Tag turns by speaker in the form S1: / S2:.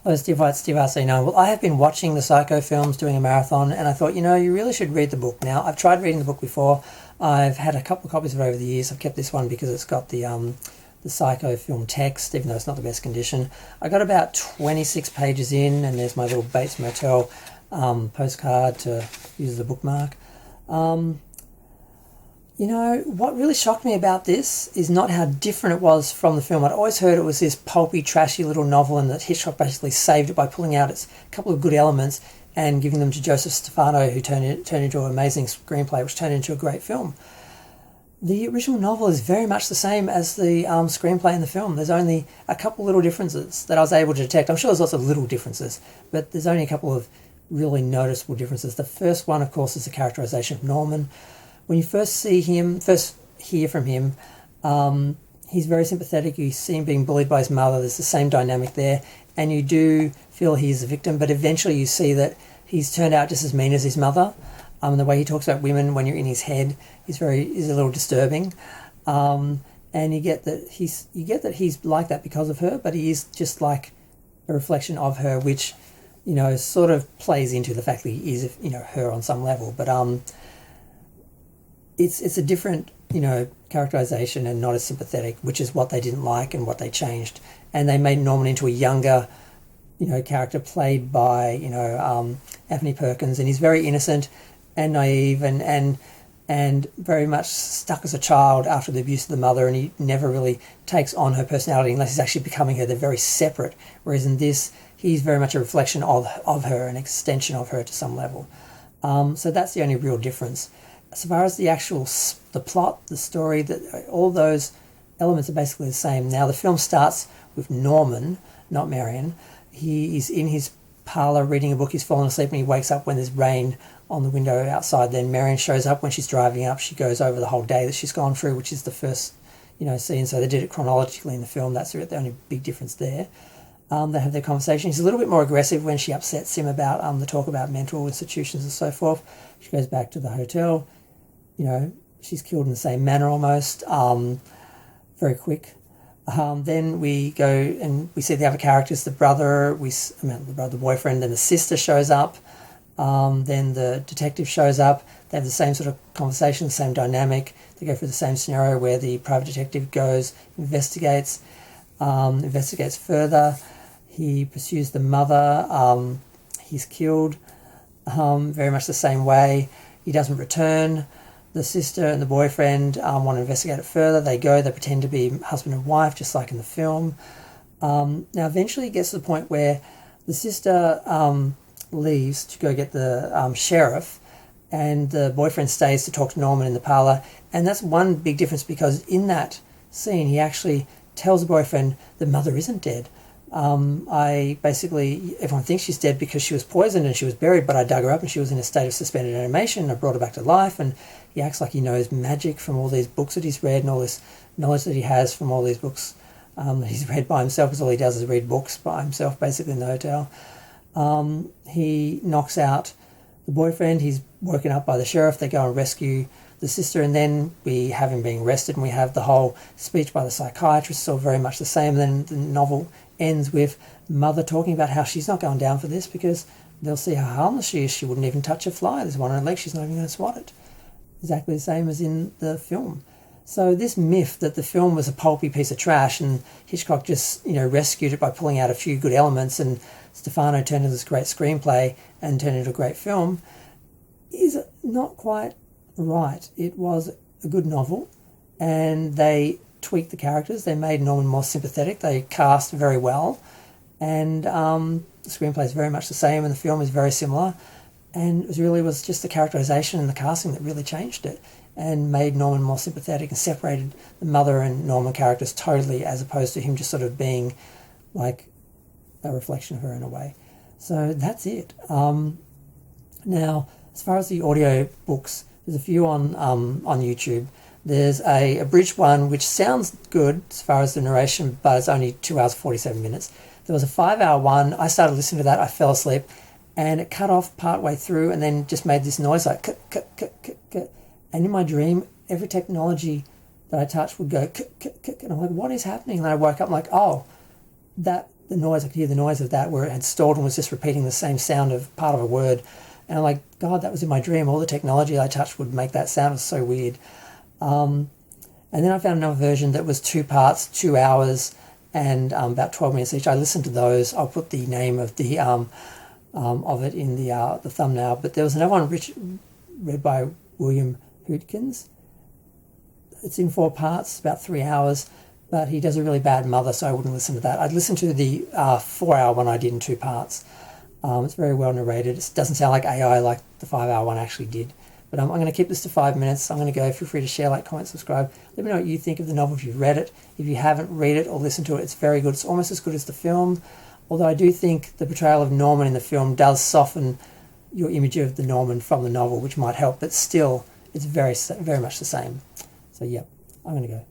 S1: Hello, Steve White, Steve RC9. Well, I have been watching the Psycho films, doing a marathon, and I thought, you really should read the book. Now, I've tried reading the book before. I've had a couple of copies of it over the years. I've kept this one because it's got the Psycho film text, even though it's not the best condition. I got about 26 pages in, and there's my little Bates Motel postcard to use as a bookmark. What really shocked me about this is not how different it was from the film. I'd always heard it was this pulpy, trashy little novel and that Hitchcock basically saved it by pulling out its couple of good elements and giving them to Joseph Stefano, who turned into an amazing screenplay, which turned into a great film. The original novel is very much the same as the screenplay in the film. There's only a couple little differences that I was able to detect. I'm sure there's lots of little differences, but there's only a couple of really noticeable differences. The first one, of course, is the characterization of Norman. When you first hear from him, he's very sympathetic. You see him being bullied by his mother. There's the same dynamic there. And you do feel he's a victim, but eventually you see that he's turned out just as mean as his mother. The way he talks about women when you're in his head is a little disturbing. And you get that he's like that because of her, but he is just like a reflection of her, which, sort of plays into the fact that he is, her on some level. But it's a different, characterization and not as sympathetic, which is what they didn't like and what they changed. And they made Norman into a younger, character played by, Anthony Perkins, and he's very innocent and naive and very much stuck as a child after the abuse of the mother, and he never really takes on her personality unless he's actually becoming her. They're very separate. Whereas in this, he's very much a reflection of her, an extension of her to some level. So that's the only real difference. As far as the plot, the story, all those elements are basically the same. Now, the film starts with Norman, not Marion. He is in his parlour reading a book. He's fallen asleep and he wakes up when there's rain on the window outside. Then Marion shows up when she's driving up. She goes over the whole day that she's gone through, which is the first, scene. So they did it chronologically in the film. That's the only big difference there. They have their conversation. He's a little bit more aggressive when she upsets him about the talk about mental institutions and so forth. She goes back to the hotel. She's killed in the same manner almost, very quick. Then we go and we see the other characters, the boyfriend, then the sister shows up. Then the detective shows up. They have the same sort of conversation, the same dynamic. They go through the same scenario where the private detective goes, investigates further. He pursues the mother. He's killed very much the same way. He doesn't return. The sister and the boyfriend want to investigate it further. They pretend to be husband and wife, just like in the film. Now, eventually it gets to the point where the sister leaves to go get the sheriff, and the boyfriend stays to talk to Norman in the parlour. And that's one big difference, because in that scene, he actually tells the boyfriend the mother isn't dead. Everyone thinks she's dead because she was poisoned and she was buried, but I dug her up and she was in a state of suspended animation, and I brought her back to life. And he acts like he knows magic from all these books that he's read and all this knowledge that he has from all these books that he's read by himself, because all he does is read books by himself, basically, in the hotel. He knocks out the boyfriend. He's woken up by the sheriff. They go and rescue the sister, and then we have him being arrested, and we have the whole speech by the psychiatrist. It's all very much the same. And then the novel ends with mother talking about how she's not going down for this because they'll see how harmless she is. She wouldn't even touch a fly. There's one on her leg. She's not even going to swat it. Exactly the same as in the film. So this myth that the film was a pulpy piece of trash and Hitchcock just, rescued it by pulling out a few good elements, and Stefano turned into this great screenplay and turned into a great film, is not quite right. It was a good novel, and they tweaked the characters. They made Norman more sympathetic. They cast very well, and the screenplay is very much the same, and the film is very similar. And it was just the characterization and the casting that really changed it and made Norman more sympathetic and separated the mother and Norman characters totally, as opposed to him just sort of being like a reflection of her in a way. So that's it. Now, as far as the audio books, there's a few on YouTube. There's a abridged one which sounds good as far as the narration, but it's only 2 hours 47 minutes. There was a 5-hour one. I started listening to that. I fell asleep, and it cut off part way through, and then just made this noise like cut, cut, cut, cut, cut. And in my dream, every technology that I touched would go cut, cut, cut, and I'm like, what is happening? And then I woke up, I'm like, oh, that the noise, I could hear the noise of that where it had stalled and was just repeating the same sound of part of a word. And I'm like, God, that was in my dream. All the technology I touched would make that sound. It was so weird. And then I found another version that was 2 parts, 2 hours, and about 12 minutes each. I listened to those. I'll put the name of the of it in the thumbnail. But there was another one read by William Hootkins. It's in 4 parts, about 3 hours, but he does a really bad mother, so I wouldn't listen to that. I'd listen to the 4-hour one I did in 2 parts. It's very well narrated. It doesn't sound like AI like the 5-hour one actually did. But I'm going to keep this to 5 minutes. I'm going to go. Feel free to share, like, comment, subscribe. Let me know what you think of the novel if you've read it. If you haven't, read it or listen to it. It's very good. It's almost as good as the film. Although I do think the portrayal of Norman in the film does soften your image of the Norman from the novel, which might help. But still, it's very, very much the same. So, yeah, I'm going to go.